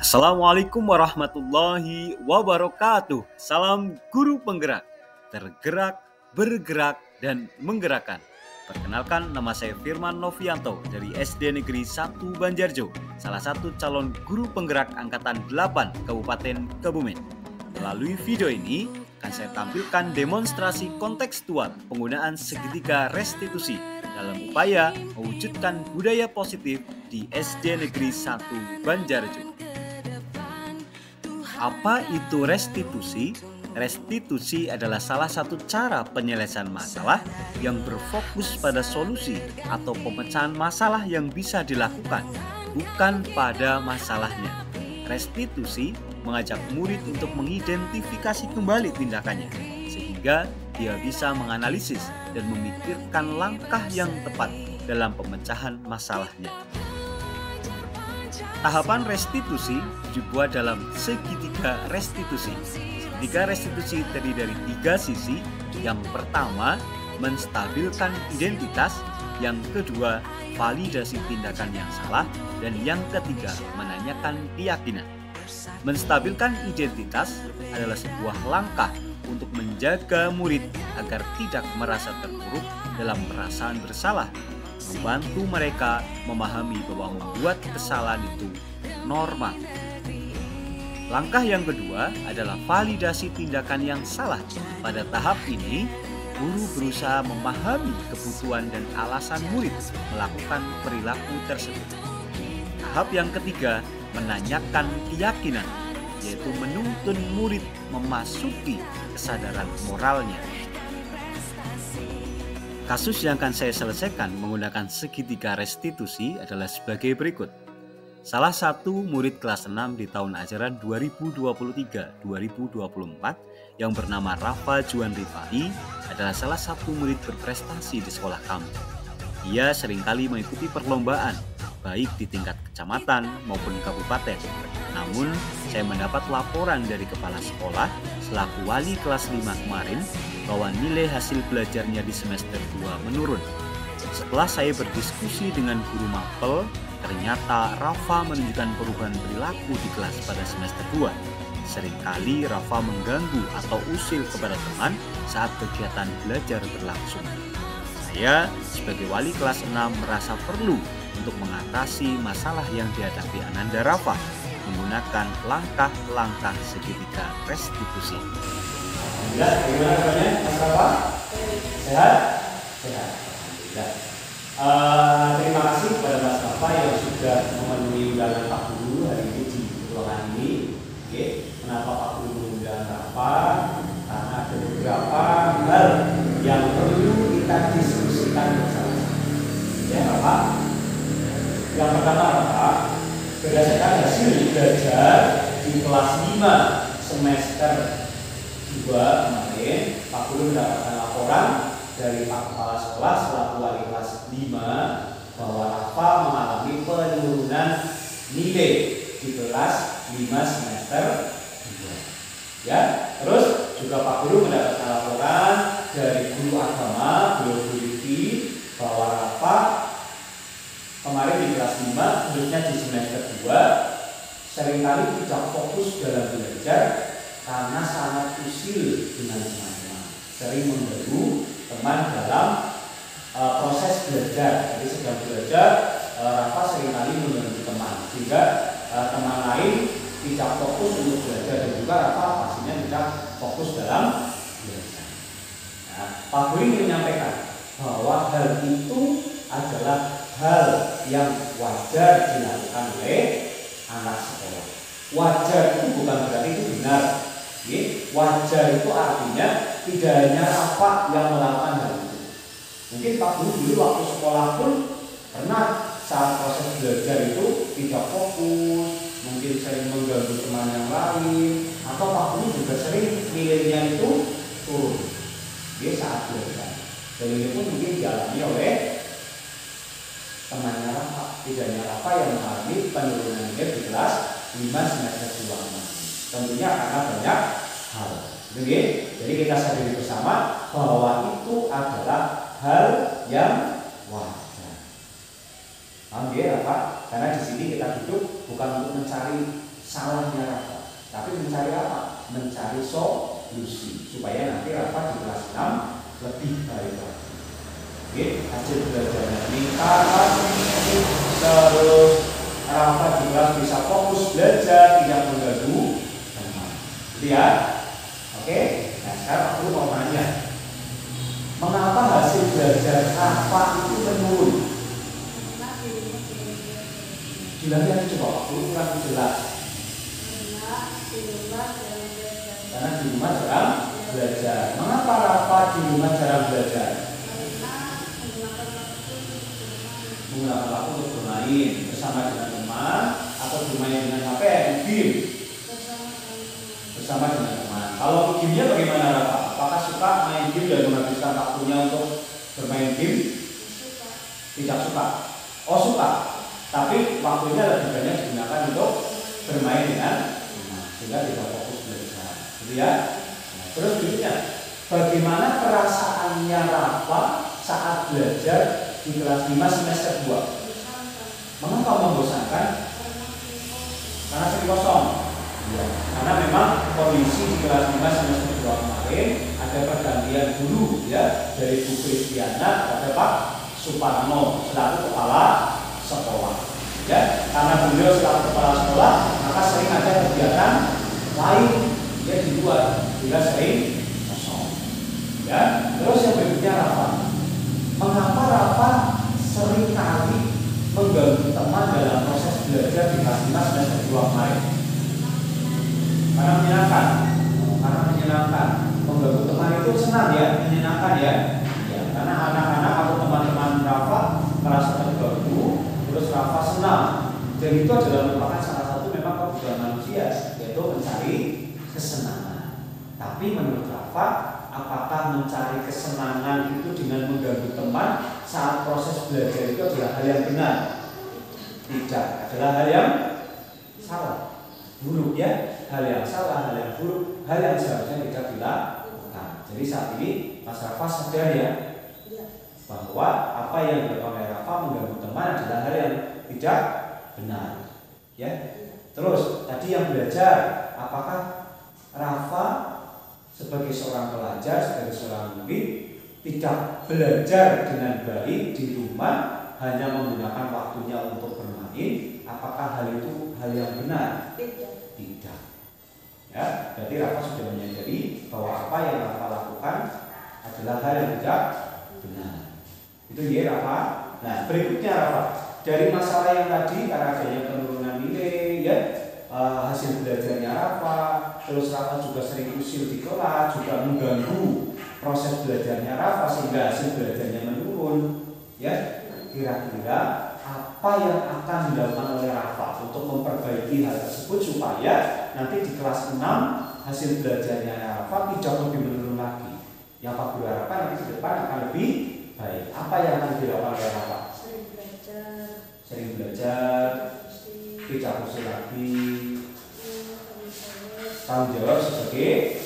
Assalamualaikum warahmatullahi wabarakatuh. Salam guru penggerak, tergerak, bergerak, dan menggerakkan. Perkenalkan, nama saya Firman Novianto dari SD Negeri 1 Banjarjo, salah satu calon guru penggerak Angkatan 8 Kabupaten Kebumen. Melalui video ini, akan saya tampilkan demonstrasi kontekstual penggunaan segitiga restitusi dalam upaya mewujudkan budaya positif di SD Negeri 1 Banjarjo. Apa itu restitusi? Restitusi adalah salah satu cara penyelesaian masalah yang berfokus pada solusi atau pemecahan masalah yang bisa dilakukan, bukan pada masalahnya. Restitusi mengajak murid untuk mengidentifikasi kembali tindakannya, sehingga dia bisa menganalisis dan memikirkan langkah yang tepat dalam pemecahan masalahnya. Tahapan restitusi dibuat dalam segitiga restitusi. Segitiga restitusi terdiri dari 3 sisi. Yang pertama, menstabilkan identitas. Yang kedua, validasi tindakan yang salah. Dan yang ketiga, menanyakan keyakinan. Menstabilkan identitas adalah sebuah langkah untuk menjaga murid agar tidak merasa terpuruk dalam perasaan bersalah, membantu mereka memahami bahwa membuat kesalahan itu normal. Langkah yang kedua adalah validasi tindakan yang salah. Pada tahap ini, guru berusaha memahami kebutuhan dan alasan murid melakukan perilaku tersebut. Tahap yang ketiga, menanyakan keyakinan, yaitu menuntun murid memasuki kesadaran moralnya. Kasus yang akan saya selesaikan menggunakan segitiga restitusi adalah sebagai berikut. Salah satu murid kelas 6 di tahun ajaran 2023-2024 yang bernama Rafa Juan Rifai adalah salah satu murid berprestasi di sekolah kami. Ia seringkali mengikuti perlombaan, baik di tingkat kecamatan maupun kabupaten. Namun, saya mendapat laporan dari kepala sekolah selaku wali kelas 5 kemarin bahwa nilai hasil belajarnya di semester 2 menurun. Setelah saya berdiskusi dengan guru mapel, ternyata Rafa menunjukkan perubahan perilaku di kelas pada semester 2. Seringkali Rafa mengganggu atau usil kepada teman saat kegiatan belajar berlangsung. Saya sebagai wali kelas 6 merasa perlu untuk mengatasi masalah yang dihadapi Ananda Rafa menggunakan langkah-langkah segitiga restitusi. Alhamdulillah, bagaimana kabarnya Mas Rafa? Sehat? Sehat. Alhamdulillah. Terima kasih kepada Mas Rafa yang sudah memenuhi undangan Pak Guru hari ini di ruangan ini. Oke, kenapa Pak Guru mengundang Rafa? Karena ada beberapa hal yang perlu kita diskusikan bersama. Ya, Rafa. Yang pertama, Rafa, berdasarkan hasil belajar di kelas 5 semester 2 kemarin, Pak Guru mendapatkan laporan dari Pak Kepala Sekolah selaku wali kelas 5 bahwa Rafa mengalami penurunan nilai di kelas 5 semester 2. Ya, terus juga Pak Guru mendapatkan laporan dari guru agama, Guru Rifai, bahwa Rafa kemarin di kelas 5, khususnya di semester 2, seringkali tidak fokus dalam belajar karena sangat usil dengan teman-teman, sering mengganggu teman dalam proses belajar. Jadi sedang belajar, Rafa seringkali mengganggu teman, sehingga teman lain tidak fokus untuk belajar dan juga Rafa pastinya tidak fokus dalam belajar. Nah, Pak Guru ingin menyampaikan bahwa hal itu adalah hal yang wajar dilakukan oleh anak sekolah. Wajar itu bukan berarti itu benar. Wajar itu artinya tidak hanya Rafa yang melakukan hal itu. Mungkin Pak Guru dulu waktu sekolah pun pernah saat proses belajar itu tidak fokus, mungkin sering mengganggu teman yang lain, atau Pak Guru juga sering nilainya itu turun saat belajar. Dan ini pun mungkin dialami oleh temannya Rafa, tidak hanya Rafa yang mengalami penurunan nilai di kelas 5 semester 2. Tentunya karena banyak hal. Jadi kita sadari bersama bahwa itu adalah hal yang wajar. Paham ya Pak? Karena di sini kita duduk bukan untuk mencari salahnya Rafa, tapi mencari apa? Mencari solusi supaya nanti Rafa di kelas 6 lebih baik lagi. Oke, hasil belajarnya meningkat, terus Rafa di kelas bisa fokus belajar, tidak mengganggu teman. Gitu ya. Oke, nah sekarang aku mau nanya, mengapa hasil belajar Rafa itu menurun? Bilangnya coba waktu kurang jelas. Karena di rumah jarang belajar. Mengapa Rafa di rumah jarang belajar? Menggunakan waktu untuk bermain bersama dengan teman atau bermain dengan HP, game bersama dengan teman. Kalau gamenya bagaimana Rafa? Apakah suka main game dan menghabiskan waktunya untuk bermain game? Tidak suka. Oh suka. Tapi waktunya lebih banyak digunakan untuk bermain dengan teman, sehingga tidak fokus belajar. Gitu ya. Nah, terus berikutnya, bagaimana perasaannya Rafa saat belajar di kelas 5 semester 2? Mengapa membosankan? Karena sering kosong. Ya. Karena memang kondisi di kelas 5 semester 2 kemarin ada pergantian guru ya, dari Bu Kristiana kepada Pak Suparno selaku kepala sekolah. Ya, karena beliau selaku kepala sekolah, maka sering ada kegiatan lain ya di luar, tidak sering kosong. Ya, terus yang berikutnya Rafa. Mengapa Rafa sering kali mengganggu teman dalam proses belajar di kelas 5 semester 2 kemarin? Karena menyenangkan. Karena menyenangkan. Mengganggu teman itu senang ya, menyenangkan ya. Ya, karena anak-anak atau teman-teman Rafa merasa terganggu, terus Rafa senang. Dan itu adalah merupakan salah satu memang kebutuhan manusia, yaitu mencari kesenangan. Tapi menurut Rafa, apakah mencari kesenangan itu dengan mengganggu teman saat proses belajar itu adalah hal yang benar? Tidak, adalah hal yang salah, buruk ya, hal yang salah, hal yang buruk, hal yang seharusnya tidak dilakukan. Jadi saat ini Mas Rafa sadar ya, bahwa apa yang dilakukan oleh Rafa mengganggu teman adalah hal yang tidak benar. Ya. Terus tadi yang belajar, apakah Rafa sebagai seorang pelajar, sebagai seorang murid tidak belajar dengan baik di rumah, hanya menggunakan waktunya untuk bermain? Apakah hal itu hal yang benar? Tidak. Ya, berarti Rafa sudah menyadari bahwa apa yang Rafa lakukan adalah hal yang tidak benar. Itu ya Rafa. Nah, berikutnya Rafa, dari masalah yang tadi karena adanya penurunan nilai ya, hasil belajarnya Rafa, terus Rafa juga sering usil di kelas, juga mengganggu proses belajarnya Rafa sehingga hasil belajarnya menurun. Ya, kira-kira apa yang akan dilakukan oleh Rafa untuk memperbaiki hal tersebut supaya nanti di kelas 6 hasil belajarnya Rafa tidak lebih menurun lagi. Yang Pak Guru harapkan nanti ke depan akan lebih baik. Apa yang akan dilakukan oleh Rafa? Sering belajar, tidak usil lagi, tanggung jawab sebagai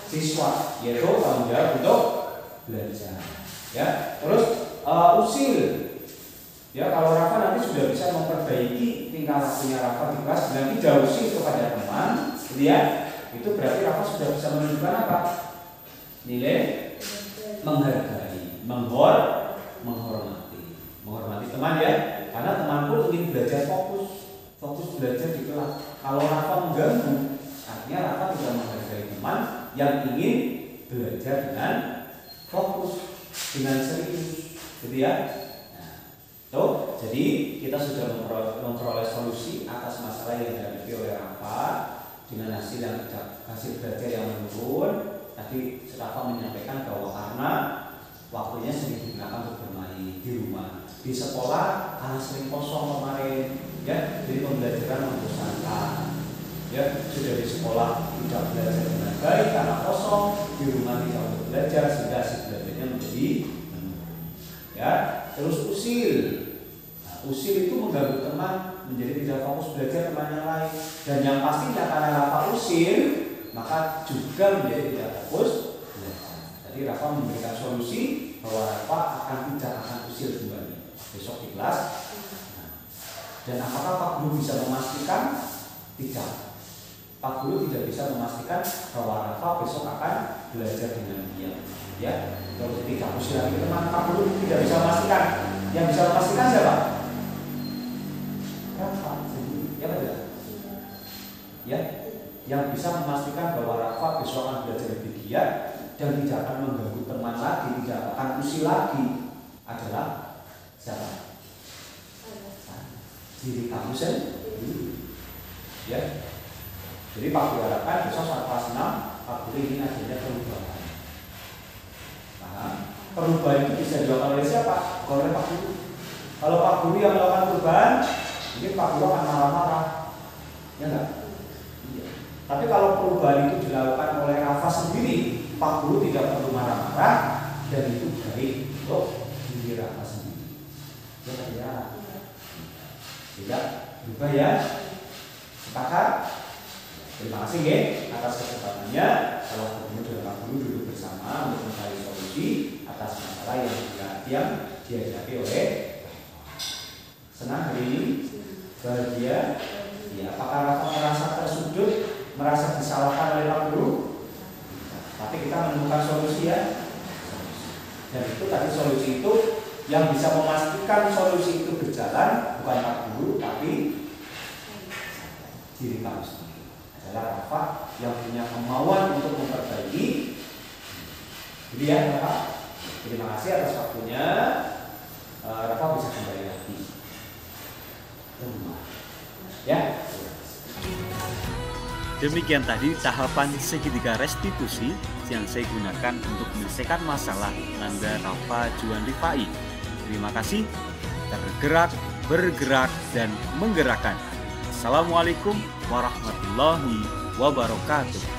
siswa, yaitu tanggung jawab untuk belajar. Ya, terus usil. Ya, kalau Rafa nanti sudah bisa memperbaiki tingkah lakunya Rafa di kelas, nanti jauh usil kepada teman, ya, itu berarti Rafa sudah bisa menunjukkan apa? Nilai menghargai, menghormati teman ya, karena teman pun ingin belajar fokus belajar di kelas. Kalau Rafa mengganggu, artinya Rafa tidak menghargai teman yang ingin belajar dengan fokus, dengan serius, gitu ya. Tuh, jadi kita sudah memperoleh solusi atas masalah yang dihadapi oleh Rafa dengan hasil belajar yang menurun. Tadi Rafa menyampaikan bahwa karena waktunya sering digunakan untuk bermain di rumah, di sekolah karena sering kosong kemarin, ya, jadi pembelajaran membosankan. Ya, sudah di sekolah tidak belajar dengan baik karena kosong, di rumah tidak untuk belajar sehingga hasil belajarnya menjadi menurun. Ya, terus usil. Nah, usil itu mengganggu teman menjadi tidak fokus belajar teman yang lain. Dan yang pastinya karena Rafa usil, maka juga menjadi tidak fokus belajar. Jadi Rafa memberikan solusi bahwa Rafa tidak akan usil kembali besok di kelas. Nah, dan apakah Pak Guru bisa memastikan? Tidak. Pak Guru tidak bisa memastikan bahwa Rafa besok akan belajar dengan dia. Ya, kalau tidak usir lagi teman, Pak Guru tidak bisa memastikan. Yang bisa memastikan siapa? Rafa sendiri. Ya betul. Ya, yang bisa memastikan bahwa Rafa besok akan belajar lebih giat dan tidak akan mengganggu teman lagi, tidak akan usil lagi adalah siapa? Diri kamu sendiri. Ya. Jadi Pak Guru harapkan besok saat kelas 6 Pak Guru ingin adanya perubahan. Nah, perubahan itu bisa dilakukan oleh siapa? Oleh Pak Guru. Kalau Pak Guru yang melakukan perubahan, mungkin Pak Guru akan marah-marah. Ya enggak? Iya. Tapi kalau perubahan itu dilakukan oleh Rafa sendiri, Pak Guru tidak perlu marah-marah dan itu baik untuk diri Rafa sendiri. Ya. Tidak berubah ya. Sepakat? Terima kasih ya atas kesempatannya. Kalau ketemu dengan Pak Guru duduk bersama untuk mencari solusi atas masalah yang dihadapi oleh. Senang hari ini? Bahagia? Ya, apakah Rafa merasa tersudut, merasa disalahkan oleh Pak Guru? Tapi kita menemukan solusi ya. Dan itu tadi solusi itu yang bisa memastikan solusi itu berjalan bukan Pak Guru tapi diri kamu sendiri. Adalah Rafa yang punya kemauan untuk memperbaiki. Jadi ya Rafa, terima kasih atas waktunya. Rafa bisa kembali lagi ke rumah. Ya. Demikian tadi tahapan segitiga restitusi yang saya gunakan untuk menyelesaikan masalah Nanda Rafa Juan Rifai. Terima kasih. Tergerak, bergerak, dan menggerakkan. Assalamualaikum warahmatullahi wabarakatuh.